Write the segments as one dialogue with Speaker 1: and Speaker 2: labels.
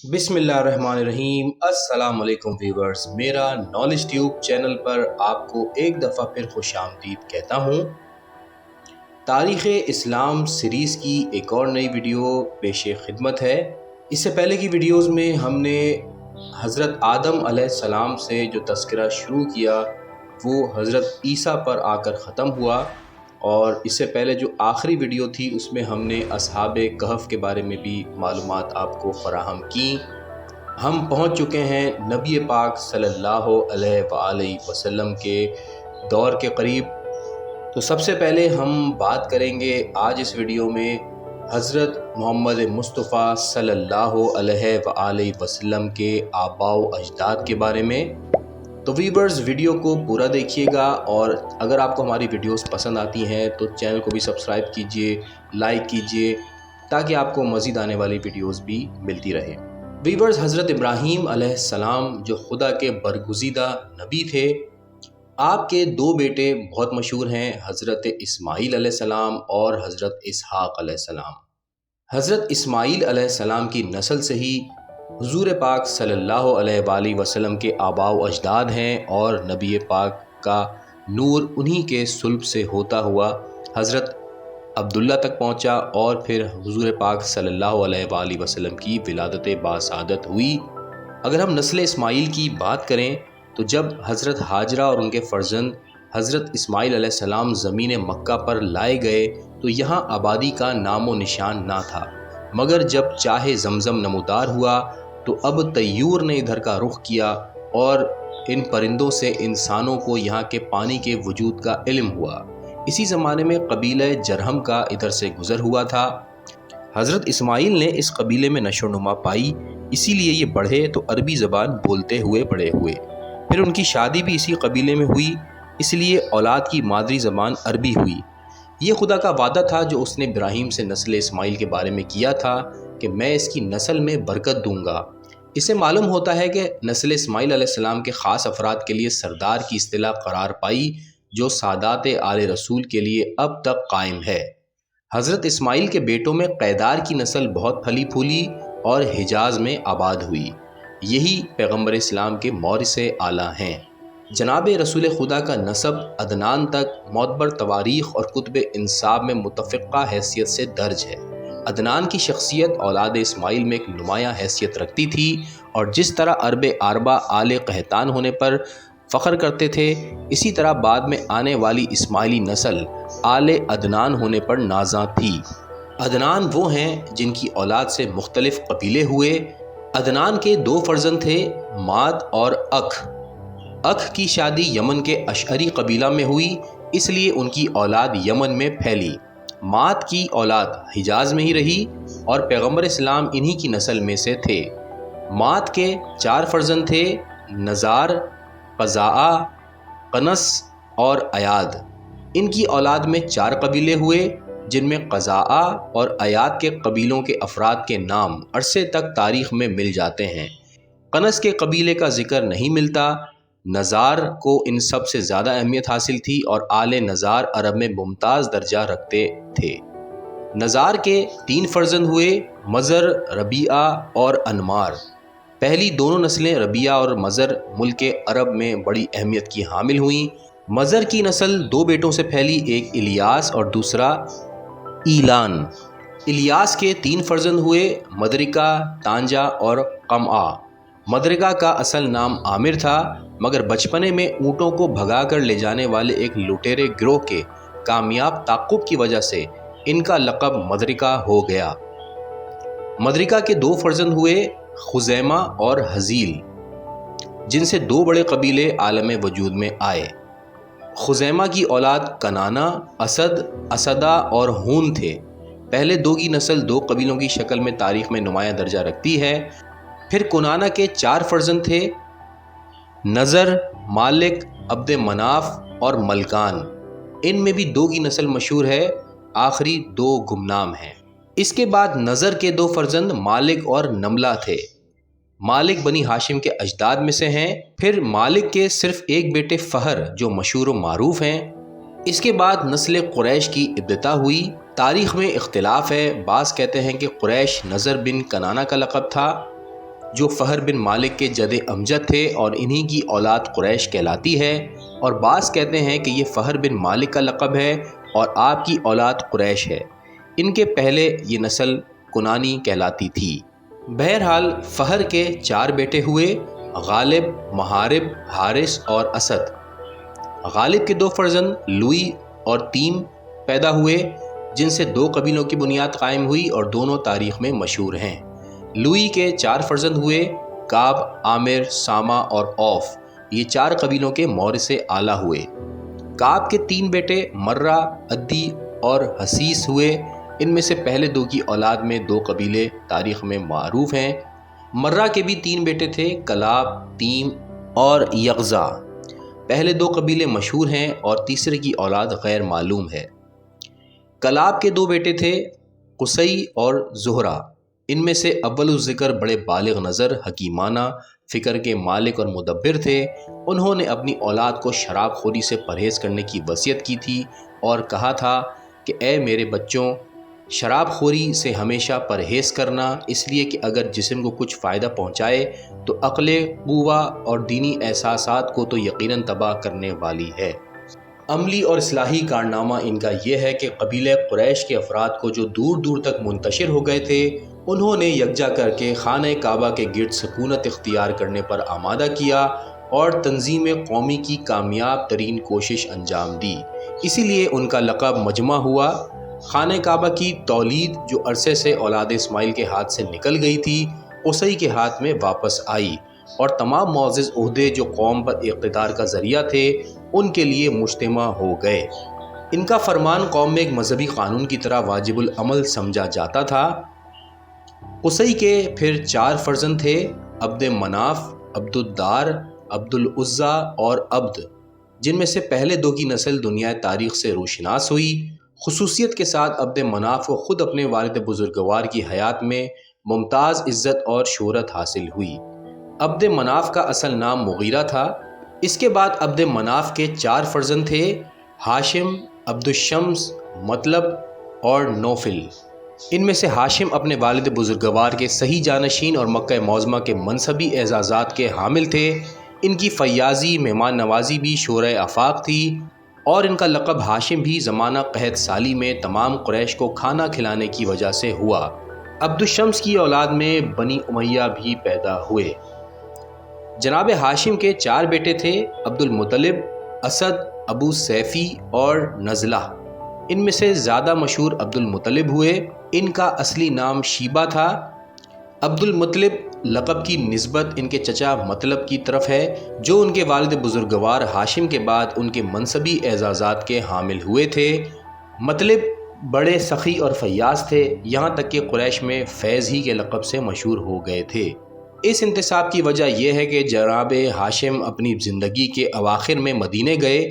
Speaker 1: बिस्मिल्लाहिर्रहमानिर्रहीम। अस्सलाम वालेकुम व्यूवर्स, मेरा नॉलेज ट्यूब चैनल पर आपको एक दफ़ा फिर खुशामदीद कहता हूँ। तारीख़ इस्लाम सीरीज़ की एक और नई वीडियो पेश खिदमत है। इससे पहले की वीडियोज़ में हमने हज़रत आदम अलैहिस्सलाम से जो तज़किरा शुरू किया वो हज़रत ईसा पर आकर ख़त्म हुआ, और इससे पहले जो आखिरी वीडियो थी उसमें हमने असहाबे कहफ़ के बारे में भी मालूमात आपको फ़राहम की। हम पहुंच चुके हैं नबी पाक सल्लल्लाहु अलैहि वसल्लम के दौर के करीब। तो सबसे पहले हम बात करेंगे आज इस वीडियो में हज़रत मोहम्मद मुस्तफ़ा सल्लल्लाहु अलैहि वसल्लम के आबाओ अजदाद के बारे में। तो व्यूअर्स, वीडियो को पूरा देखिएगा, और अगर आपको हमारी वीडियोस पसंद आती हैं तो चैनल को भी सब्सक्राइब कीजिए, लाइक कीजिए, ताकि आपको मज़ीद आने वाली वीडियोस भी मिलती रहे। व्यूअर्स, हज़रत इब्राहीम अलैहिस्सलाम जो खुदा के बरगुज़ीदा नबी थे, आपके दो बेटे बहुत मशहूर हैं, हज़रत इस्माईल अलैहिस्सलाम और हज़रत इसहाक़ अलैहिस्सलाम। हज़रत इस्माईल अलैहिस्सलाम की नस्ल से ही हुज़ूर पाक सल्लल्लाहु अलैहि वसल्लम के आबाओ अजदाद हैं, और नबी पाक का नूर उन्हीं के सुल्ब से होता हुआ हज़रत अब्दुल्ला तक पहुंचा, और फिर हुज़ूर पाक सल्लल्लाहु अलैहि वसल्लम की विलादत बासादत हुई। अगर हम नस्ल इस्माईल की बात करें तो जब हज़रत हाजरा और उनके फ़र्जंद हज़रत इस्माईल अलैहिस्सलाम ज़मीन मक्का पर लाए गए तो यहाँ आबादी का नामो निशान ना था, मगर जब चाहे ज़मज़म नमूदार हुआ तो अब तय्यूर ने इधर का रुख किया, और इन परिंदों से इंसानों को यहाँ के पानी के वजूद का इल्म हुआ। इसी ज़माने में कबीला जरहम का इधर से गुज़र हुआ था। हज़रत इस्माईल ने इस कबीले में नशोनुमा पाई, इसीलिए ये बढ़े तो अरबी ज़बान बोलते हुए बड़े हुए। फिर उनकी शादी भी इसी कबीले में हुई, इसलिए औलाद की मादरी ज़बान अरबी हुई। ये खुदा का वादा था जो उसने इब्राहीम से नस्ल इस्माईल के बारे में किया था कि मैं इसकी नस्ल में बरकत दूंगा। इससे मालूम होता है कि नस्ल इस्माईल अलैहिस्सलाम के ख़ास अफराद के लिए सरदार की इस्तिलाह करार पाई, जो सादात आले रसूल के लिए अब तक कायम है। हज़रत इस्माईल के बेटों में कैदार की नस्ल बहुत फली फूली और हिजाज में आबाद हुई। यही पैगम्बर इस्लाम के मौरिसे आला हैं। जनाब रसूल खुदा का नसब अदनान तक मोतबर तवारीख़ और कुतुब इंसाब में मुतफ़िक़ा हैसियत से दर्ज है। अदनान की शख्सियत औलाद इस्माईल में एक नुमायाँ हैसियत रखती थी, और जिस तरह अरब आरबा आले कहतान होने पर फ़ख्र करते थे, इसी तरह बाद में आने वाली इस्माइली नस्ल आले अदनान होने पर नाज़ा थी। अदनान वो हैं जिनकी औलाद से मुख्तलिफ़ कबीले हुए। अदनान के दो फ़र्जंद थे, माद और अख। अख की शादी यमन के अशअरी कबीला में हुई, इसलिए उनकी औलाद यमन में फैली। माद की औलाद हिजाज में ही रही, और पैगम्बर इस्लाम इन्हीं की नस्ल में से थे। माद के चार फ़र्जंद थे, नज़ार, क़ज़ाआ, कनस और अयाद। इनकी औलाद में चार कबीले हुए, जिनमें क़ज़ाआ और अयाद के कबीलों के अफराद के नाम अरसे तक तारीख़ में मिल जाते हैं। कनस के कबीले का ज़िक्र नहीं मिलता। नज़ार को इन सब से ज़्यादा अहमियत हासिल थी, और आले नज़ार अरब में मुमताज़ दर्जा रखते थे। नज़ार के तीन फ़र्जंद हुए, मज़र, रबीआ और अनमार। पहली दोनों नस्लें रबिया और मज़र मुल्क अरब में बड़ी अहमियत की हामिल हुईं। मज़र की नस्ल दो बेटों से फैली, एक इलियास और दूसरा ईलान। इलियास के तीन फ़र्जंद हुए, मदरिका, तांजा और कमआ। मदरिका का असल नाम आमिर था, मगर बचपने में ऊँटों को भगा कर ले जाने वाले एक लुटेरे गिरोह के कामयाब ताक़ुब की वजह से इनका लक़ब मदरिका हो गया। मदरिका के दो फ़र्जंद हुए, खुज़ैमा और हज़ील, जिनसे दो बड़े कबीले आलम वजूद में आए। खुज़ैमा की औलाद कनाना, असद, असदा और हून थे। पहले दो की नस्ल दो कबीलों की शक्ल में तारीख़ में नुमायाँ दर्जा रखती है। फिर कुनाना के चार फ़र्जंद थे, नज़र, मालिक, अब्द मनाफ और मलकान। इनमें भी दो की नस्ल मशहूर है, आखिरी दो गुमनाम हैं। इसके बाद नज़र के दो फ़र्जंद मालिक और नमला थे। मालिक बनी हाशिम के अजदाद में से हैं। फिर मालिक के सिर्फ़ एक बेटे फ़हर जो मशहूर व मारूफ़ हैं। इसके बाद नस्ल कुरैश की इब्तिदा हुई। तारीख़ में इख्तिलाफ़ है, बाज़ कहते हैं कि कुरैश नज़र बिन कनाना का लक़ब था, جو فہر بن مالک کے جد امجد تھے اور انہی کی اولاد قریش کہلاتی ہے، اور بعض کہتے ہیں کہ یہ فہر بن مالک کا لقب ہے اور آپ کی اولاد قریش ہے۔ ان کے پہلے یہ نسل کنانی کہلاتی تھی۔ بہرحال فہر کے 4 بیٹے ہوئے، غالب، محارب، حارث اور اسد۔ غالب کے 2 فرزند لوئی اور تیم پیدا ہوئے، جن سے 2 قبیلوں کی بنیاد قائم ہوئی اور دونوں تاریخ میں مشہور ہیں۔ لوئی کے 4 فرزند ہوئے، کعب، عامر، سامہ اور اوف۔ یہ 4 قبیلوں کے مورث اعلیٰ ہوئے۔ کعب کے 3 بیٹے مرہ، عدی اور حسیس ہوئے۔ ان میں سے پہلے 2 کی اولاد میں 2 قبیلے تاریخ میں معروف ہیں۔ مرہ کے بھی 3 بیٹے تھے، کلاب، تیم اور یغزا۔ پہلے 2 قبیلے مشہور ہیں اور تیسرے کی اولاد غیر معلوم ہے۔ کلاب کے 2 بیٹے تھے، قصی اور زہرہ۔ ان میں سے اول الذکر بڑے بالغ نظر، حکیمانہ فکر کے مالک اور مدبر تھے۔ انہوں نے اپنی اولاد کو شراب خوری سے پرہیز کرنے کی وصیت کی تھی اور کہا تھا کہ اے میرے بچوں، شراب خوری سے ہمیشہ پرہیز کرنا، اس لیے کہ اگر جسم کو کچھ فائدہ پہنچائے تو عقل، قوہ اور دینی احساسات کو تو یقیناً تباہ کرنے والی ہے۔ عملی اور اصلاحی کارنامہ ان کا یہ ہے کہ قبیلہ قریش کے افراد کو جو دور دور تک منتشر ہو گئے تھے، انہوں نے یکجا کر کے خانہ کعبہ کے گرد سکونت اختیار کرنے پر آمادہ کیا اور تنظیم قومی کی کامیاب ترین کوشش انجام دی۔ اسی لیے ان کا لقب مجمع ہوا۔ خانہ کعبہ کی تولید جو عرصے سے اولاد اسماعیل کے ہاتھ سے نکل گئی تھی، قصی کے ہاتھ میں واپس آئی اور تمام معزز عہدے جو قوم پر اقتدار کا ذریعہ تھے ان کے لیے مجتمع ہو گئے۔ ان کا فرمان قوم میں ایک مذہبی قانون کی طرح واجب العمل سمجھا جاتا تھا۔ قصی کے پھر 4 فرزند تھے، عبد مناف، عبد الدار، عبد العزیٰ اور عبد، جن میں سے پہلے 2 کی نسل دنیا تاریخ سے روشناس ہوئی۔ خصوصیت کے ساتھ عبد مناف کو خود اپنے والد بزرگوار کی حیات میں ممتاز عزت اور شہرت حاصل ہوئی۔ عبد مناف کا اصل نام مغیرہ تھا۔ اس کے بعد عبد مناف کے 4 فرزند تھے، ہاشم، عبد الشمس، مطلب اور نوفل۔ ان میں سے ہاشم اپنے والد بزرگوار کے صحیح جانشین اور مکہ معظمہ کے منصبی اعزازات کے حامل تھے۔ ان کی فیاضی، مہمان نوازی بھی شورۂ آفاق تھی اور ان کا لقب ہاشم بھی زمانہ قحط سالی میں تمام قریش کو کھانا کھلانے کی وجہ سے ہوا۔ عبد الشمس کی اولاد میں بنی امیہ بھی پیدا ہوئے۔ جناب ہاشم کے 4 بیٹے تھے، عبد المطلب، اسد، ابو سیفی اور نزلہ۔ ان میں سے زیادہ مشہور عبد المطلب ہوئے۔ ان کا اصلی نام شیبہ تھا۔ عبد المطلب لقب کی نسبت ان کے چچا مطلب کی طرف ہے، جو ان کے والد بزرگوار ہاشم کے بعد ان کے منصبی اعزازات کے حامل ہوئے تھے۔ مطلب بڑے سخی اور فیاض تھے، یہاں تک کہ قریش میں فیض ہی کے لقب سے مشہور ہو گئے تھے۔ اس انتساب کی وجہ یہ ہے کہ جناب ہاشم اپنی زندگی کے اواخر میں مدینے گئے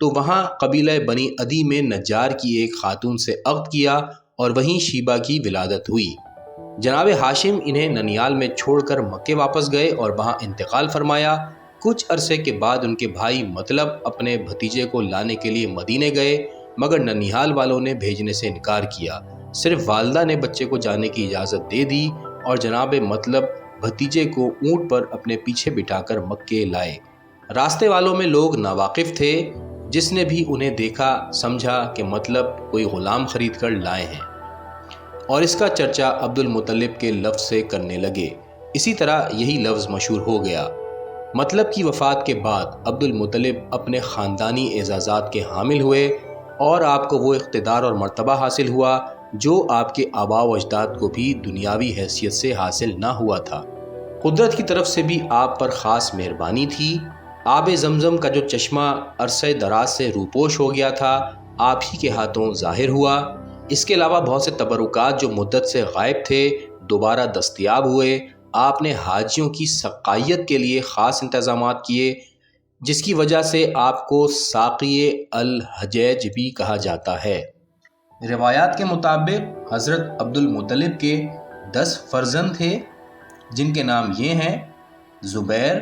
Speaker 1: تو وہاں قبیلہ بنی عدی میں نجار کی ایک خاتون سے عقد کیا اور وہیں شیبہ کی ولادت ہوئی۔ جناب ہاشم انہیں ننیال میں چھوڑ کر مکے واپس گئے اور وہاں انتقال فرمایا۔ کچھ عرصے کے بعد ان کے بھائی مطلب اپنے بھتیجے کو لانے کے لیے مدینے گئے، مگر ننیال والوں نے بھیجنے سے انکار کیا۔ صرف والدہ نے بچے کو جانے کی اجازت دے دی اور جناب مطلب بھتیجے کو اونٹ پر اپنے پیچھے بٹھا کر مکے لائے۔ راستے والوں میں لوگ ناواقف تھے، جس نے بھی انہیں دیکھا سمجھا کہ مطلب کوئی غلام خرید کر لائے ہیں اور اس کا چرچا عبد المطلب کے لفظ سے کرنے لگے۔ اسی طرح یہی لفظ مشہور ہو گیا۔ مطلب کی وفات کے بعد عبد المطلب اپنے خاندانی اعزازات کے حامل ہوئے اور آپ کو وہ اقتدار اور مرتبہ حاصل ہوا جو آپ کے آباء و اجداد کو بھی دنیاوی حیثیت سے حاصل نہ ہوا تھا۔ قدرت کی طرف سے بھی آپ پر خاص مہربانی تھی۔ آب زمزم کا جو چشمہ عرصہ دراز سے روپوش ہو گیا تھا، آپ ہی کے ہاتھوں ظاہر ہوا۔ اس کے علاوہ بہت سے تبرکات جو مدت سے غائب تھے دوبارہ دستیاب ہوئے۔ آپ نے حاجیوں کی سقائیت کے لیے خاص انتظامات کیے، جس کی وجہ سے آپ کو ساقی الحجیج بھی کہا جاتا ہے۔ روایات کے مطابق حضرت عبد المطلب کے 10 فرزند تھے، جن کے نام یہ ہیں: زبیر،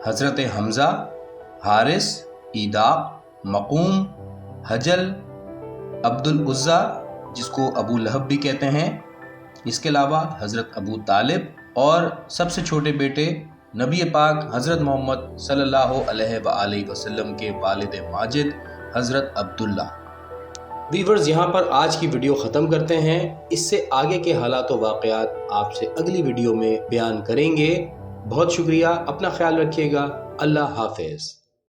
Speaker 1: حضرت حمزہ، حارث، ایداق، مقوم، حجل، عبد العزیٰ جس کو ابو لہب بھی کہتے ہیں۔ اس کے علاوہ حضرت ابو طالب، اور سب سے چھوٹے بیٹے نبی پاک حضرت محمد صلی اللہ علیہ وآلہ وسلم کے والد ماجد حضرت عبداللہ۔ ویورز، یہاں پر آج کی ویڈیو ختم کرتے ہیں۔ اس سے آگے کے حالات و واقعات آپ سے اگلی ویڈیو میں بیان کریں گے۔ بہت شکریہ، اپنا خیال رکھیے گا۔ اللہ حافظ۔